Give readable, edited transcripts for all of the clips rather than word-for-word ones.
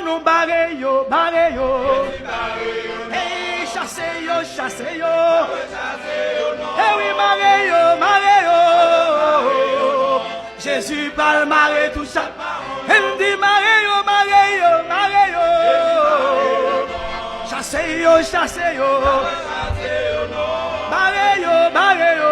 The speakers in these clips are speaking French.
Nous barreyo, barreyo. Hey, chassez-yo, chassez-yo. Eh oui, barreyo, barreyo. Jésus parle marre tout ça. Elle dit barreyo, barreyo, barreyo. Chassez-yo, chassez-yo. Barreyo, barreyo.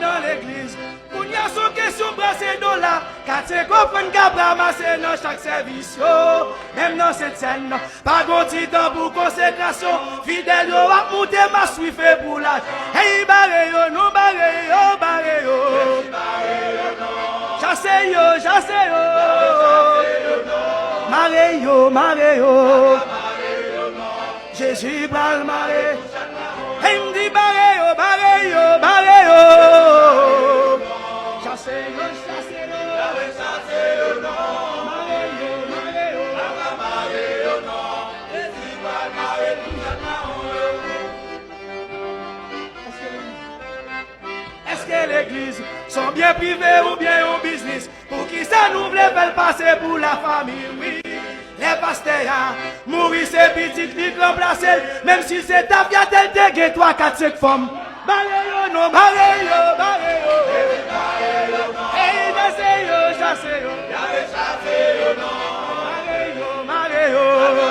Dans l'église, on y a son question brassée dans la car c'est qu'on prend qu'à ramasser dans chaque service. Même dans cette scène, pas grand temps pour consécration. Fidèle, on va monter ma suite pour la. Hey, barreyo, nous barreyo, barreyo. Chassez-yo, chassez-yo. Mareyo, mareyo. Jésus parle maré. Hey, me dit barreyo, barreyo, barreyo. Chassez-yo, chassez-yo. Chassez-yo, non. Mareyo, mareyo. Mareyo, non. Jésus parle maré, tout ça. Est-ce que l'église sont bien privées ou bien au business? Pour qui ça nous voulait faire passer pour la famille, oui. Les pasteurs, mourir c'est petit, ils remplacent, même si c'est ta vie, tel dégué, 3, 4, 5 femmes. Barreyo, non, barreyo, barreyo. Hey, chassez-yo, chassez-yo. Chassez-yo, non. Barreyo, barreyo.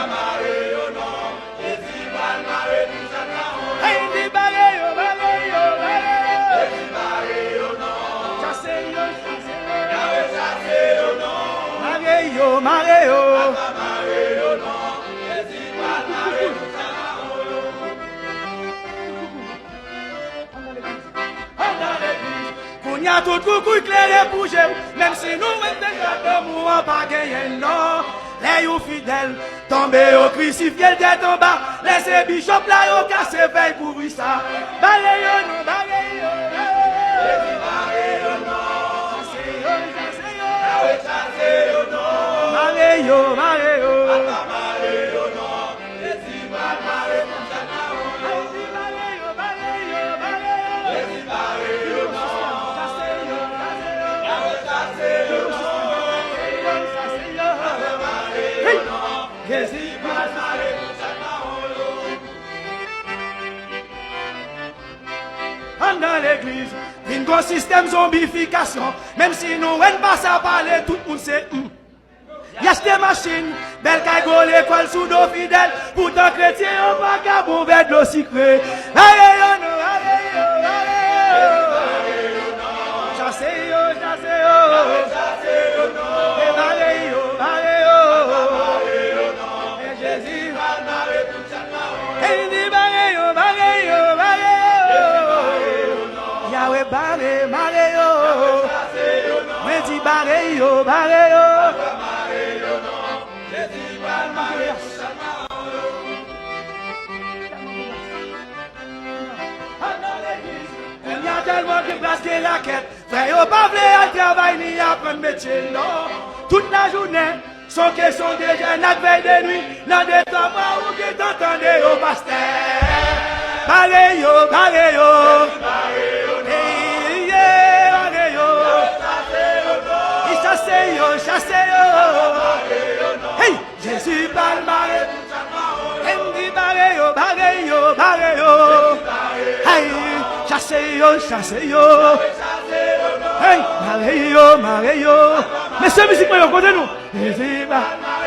Barreyo, non. Jésus va marrer tout ça. Hey, dit barreyo, barreyo, barreyo. Jésus barreyo, non. Chassez-yo, chassez-yo. Chassez-yo, non. Barreyo, barreyo. Il y a tout coucou éclairé pour Jésus, même si nous mettons déjà d'amour en pas gagné, non. Les fidèles tombés au crucifié tête en bas, laissez bishop là, au casse veille pour lui ça. Balayons, nous balayons, balayons, balayons. Dans l'église, une gros système zombification. Même si nous ne pas à parler, tout le monde sait. Y a des machines, belle cago l'école sous nos fidèles. Pourtant chrétien, on va qu'à bon vers de l'eau secret. Allez, non, allez, chassez-yo, chassez-yo. Chassez-yo, non. Allez-yo, allez-yo. Et Jésus va marrer tout ça. Et il dit, allez-yo, allez-yo, allez-yo. Yahweh, barré, maré-yo. Mais dit, barré-yo, barré-yo. Il y a tellement de place de la quête. Frère, y'a pas voulu à travail ni apprendre métier, non. Toute la journée, sans question de jeunes à veille de nuit. Dans des temps où qui t'entendez au pasteur. Barré-yo, barré-yo. Chassez-yo, chassez-yo. Hey, Jésus parle maré. Henry barreyo, barreyo, barreyo. Hey, chassez-yo, chassez-yo. Hey, barreyo, barreyo. Mais ce musique, moi, côté nous.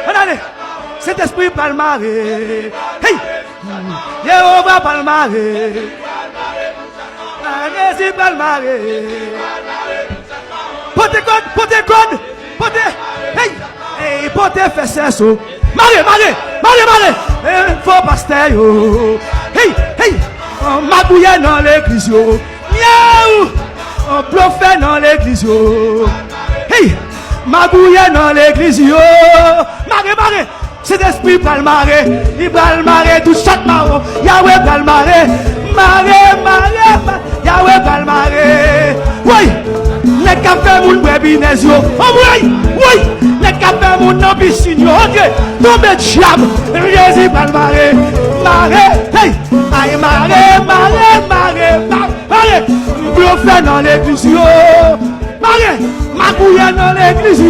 Regardez, cet esprit parle maré. Hey, Jéhovah parle maré. Jésus parle maré. Pote code, pote code, pote, hey, hey, pote fait ça, so. Maré, maré, maré, maré, faut pasteur, yo. Hey, hey, on magouille dans l'église, yo. Miaou, on bluffait dans l'église, yo. Hey, magouille dans l'église, yo. Maré, maré, cet esprit pral maré, il pral maré tout chaque marron. Yahweh pral maré, maré, maré. yeux. Oh oui, oui, les capins mon nom piscine, ok, tombe diable, Jésus va le marrer, hey, aïe marrer, vous fait dans l'église, marrer, ma bouille dans l'église,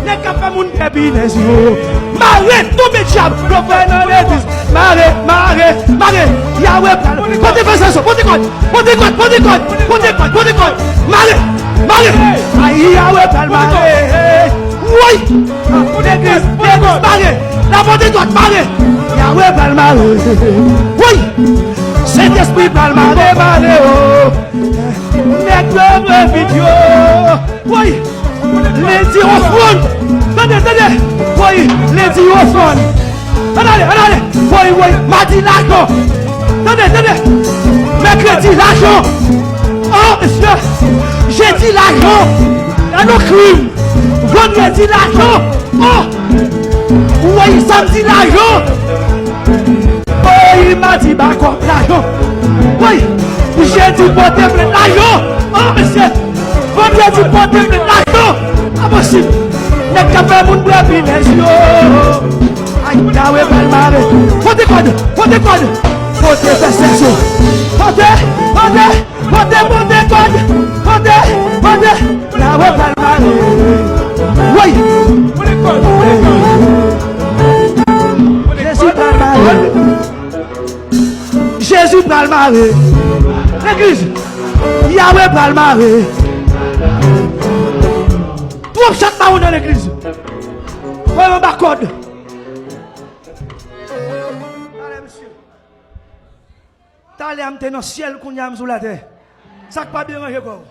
les capins mon cabinet, marrer, tombe diable, vous fait dans l'église, marrer, Yahweh, pontez pas ça, pontez quoi, marrer, aïe Yahweh, marrer, oui, l'église, marrer, la montée droite, marrer, Yahweh, marrer, oui, Saint-Esprit, marrer, oh, les vidéo, oui, les dix au front, attendez, oui, les dix au front, allez, oui, mardi l'argent, attendez, mercredi l'argent, oh monsieur, jeudi l'argent, un autre crime, vendredi l'argent, oh, oui, samedi l'argent, oui, mardi l'argent, oui, jeudi porté plein l'argent, oh monsieur, vendredi porté plein l'argent, impossible, les cafés moun brebis les yeux. Yahweh va le marrer. Fontez code. Fontez verset. Fontez code. Yahweh va le marrer. Oui. Jésus va le marrer. L'église. Yahweh va le marrer. Trouve chaque marron dans l'église. Voyons ma code. Allez, je suis dans le ciel, qu'on y a sous la terre. Ça ne pas bien manger quoi.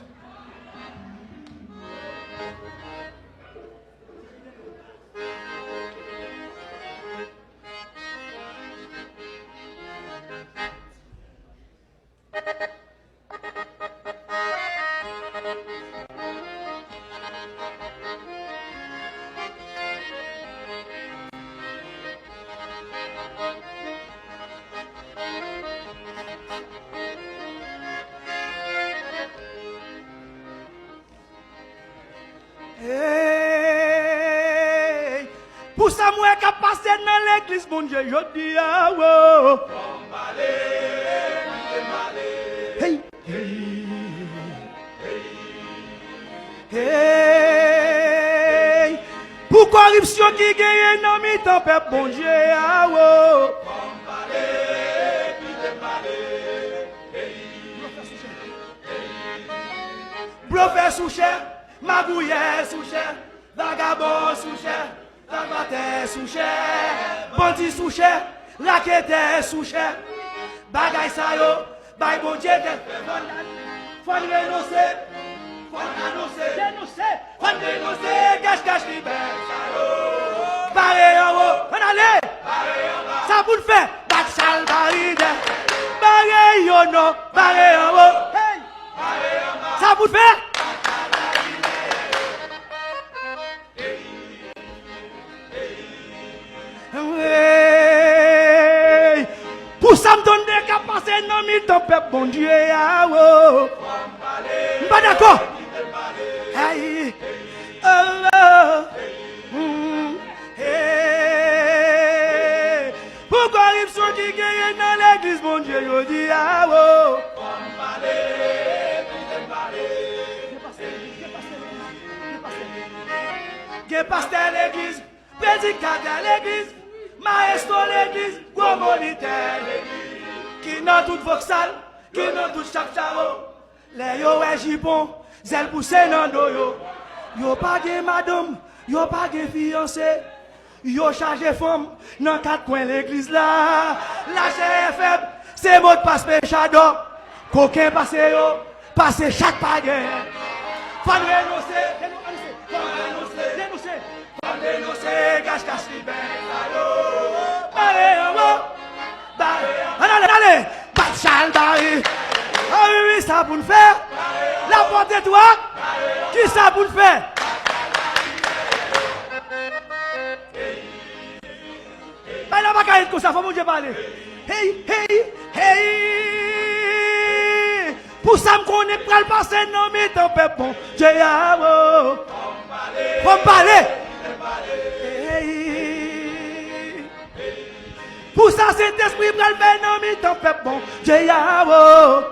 Pour ça, moi, qui passe dans l'église, mon Dieu, je dis, ah, wow. Hey, hey. Pour corruption qui gagne dans mes temps, peuple, bon Dieu, ah, wow. Bluffé sous cher, magouillé sous cher, vagabond sous cher. Vagabond sous cher, bandit sous cher, raquette sous cher, bagay sa yo, bay bon Dieu de faut renoncer, cache libère sa yo, barré en haut, on allez, ça vous le fait, bat sale baride, barré yo non, barré en haut, hey, ça vous le fait. Pour ça me donner qu'à passer dans mes temps, peuple, bon Dieu, ah, oh. Pas d'accord. Hey, oh, hey. Pour corruption qui gagne dans l'église, bon Dieu, je dis, ah, oh. Qui pasteur l'église, prédicateur l'église, maestro l'église, gros moniteur l'église, qui dans toute voxal, qui dans toute chaque charo, les yo est jipon, zèle poussé dans dos yo pas de madame, yo pas de fiancé, yo chargé femme, dans quatre coins l'église là, la chair est faible, c'est mot de passe péchado, coquin passe yo, passe chaque pagain, faut renoncer, dénoncer, cache libère, allez, Batchal Barry. Ah oui, ça pour nous faire. La porte est toi. Qui ça pour nous faire? Bah, là, pas comme ça, faut mon Dieu parler. Hey. Pour ça, me on est prêt à passer non mais ton peuple bon Dieu ya wo faut parler pour ça cet esprit prêt à faire non mais ton peuple bon Dieu ya wo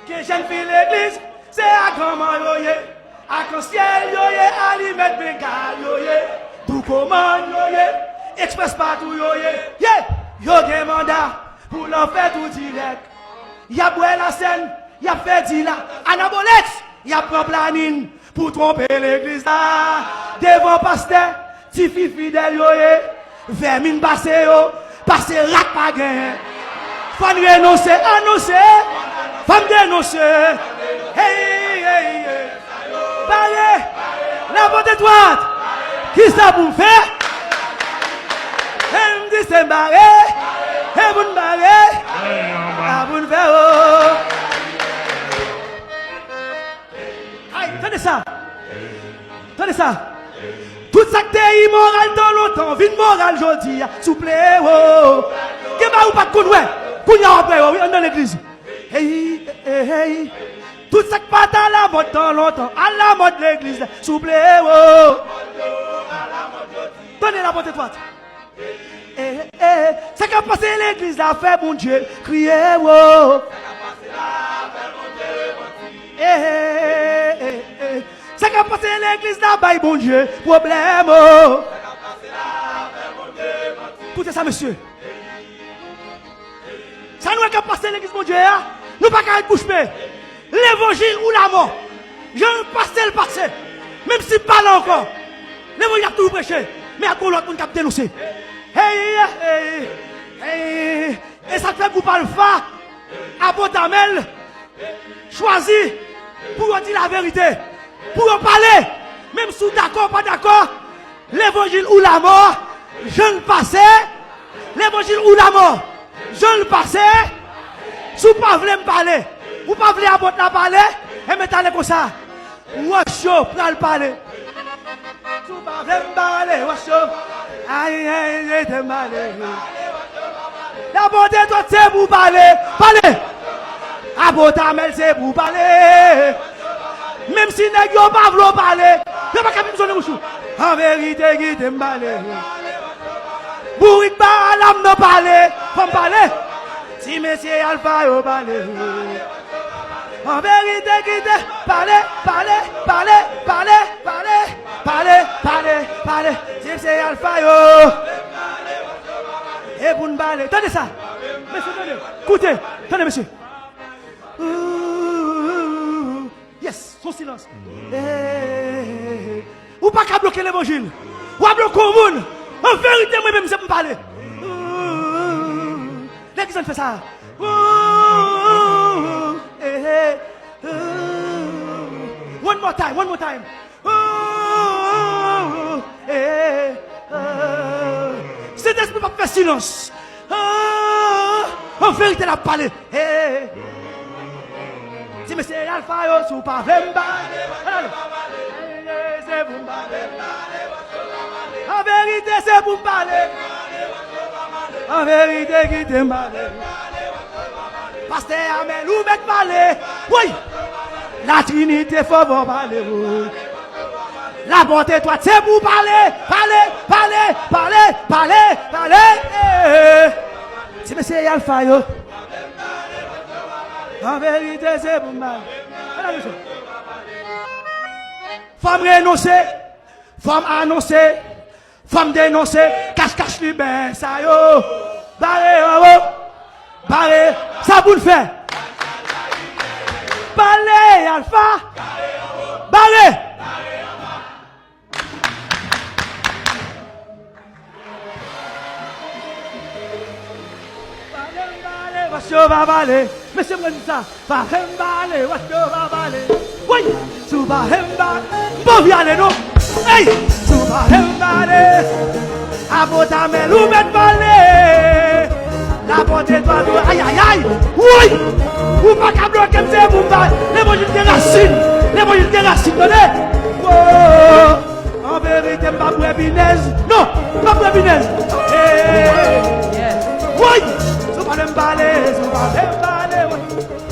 que jeune fille l'église c'est à comment yoye à quand ciel yoye à lui mettre bégal yoye tout comment yoye express partout yoye yo gen mandat pour l'en faire tout direct y'a boué la scène y'a fait dit là anabolex y'a prend planning pour tromper l'église là devant pasteur ti fi fidèle yoye vermine passé yo passé rat pas gain faut renoncer annoncer femme dénoncer hey parlez la bonne droite qui ça pour faire elle me dit c'est barré et vous ne barrez à vous ne faire aïe tenez ça tout ça que t'es immoral dans longtemps vine moral aujourd'hui s'il plaît oh que ba ou pas de coup ouais qu'on y a après oui dans l'église hey tout ça que pas dans la mode dans longtemps à la mode l'église s'il plaît oh tenez la bonne droite c'est qu'à passer l'église là fait mon Dieu crier oh c'est qu'à passer l'église là bye bon Dieu problème oh écoutez ça monsieur ça nous est qu'à passer l'église mon Dieu nous pas qu'à être bouche bée l'évangile ou la mort je ne passe le passé même si pas là encore l'évangile a tout prêché mais à quoi l'autre monde qui a dénoncé et ça fait pour pas le faire à Botamel choisi pour dire la vérité pour en parler même si d'accord pas d'accord l'évangile ou la mort je ne passais l'évangile ou la mort je ne passais si vous pas voulez me parler vous pas voulez à la parler et mettez comme ça Washo pour le parler si vous pas voulez me parler Washo aïe t'es malé la bonté toi c'est pour parler à Botamel c'est pour parler même si nèg yo pas vouloir parler yo pas capable besoin de bouche en vérité qui t'es malé bourrique ba l'âme non parler faut parler si monsieur Alpha yo parler en vérité qui t'es parler si monsieur Alpha yo et vous ne parlez. Tenez ça. Monsieur, tenez. Écoutez. Tenez, monsieur. Yes, son silence. Ou pas qu'à bloquer l'évangile. Ou à bloquer le monde. En vérité, moi-même, je me parler. L'église fait ça. One more time. Cet esprit va faire silence. En vérité, la parler. Si monsieur Alpha, yo, sous pas vraiment. C'est vous parler. En vérité, c'est vous parler. En vérité, qui te parler. Pasteur Amel, où met parler? Oui. La Trinité, faut vous parler. La bonté, toi, c'est pour parler. Si monsieur Alpha, yo. En vérité, c'est pour mal. Femme renoncer, femme annoncer, femme dénoncer, cache li ben, ça yo. Barré, ça pour le faire. Parlez, Alpha. Barré. Washo va balé, monsieur me dit ça. Va balé, washo va balé. Oui, sous va balé. Bon viale non. Hey, sous va balé. À Botamel ou met balé. La bonté doit aïe. Oui, ou pas qu'à bloquer c'est pour pas. L'évangile des racines, donnez. Oh, en vérité pas brebinaise. Non, pas brebinaise. parler, on va même parler, ouais.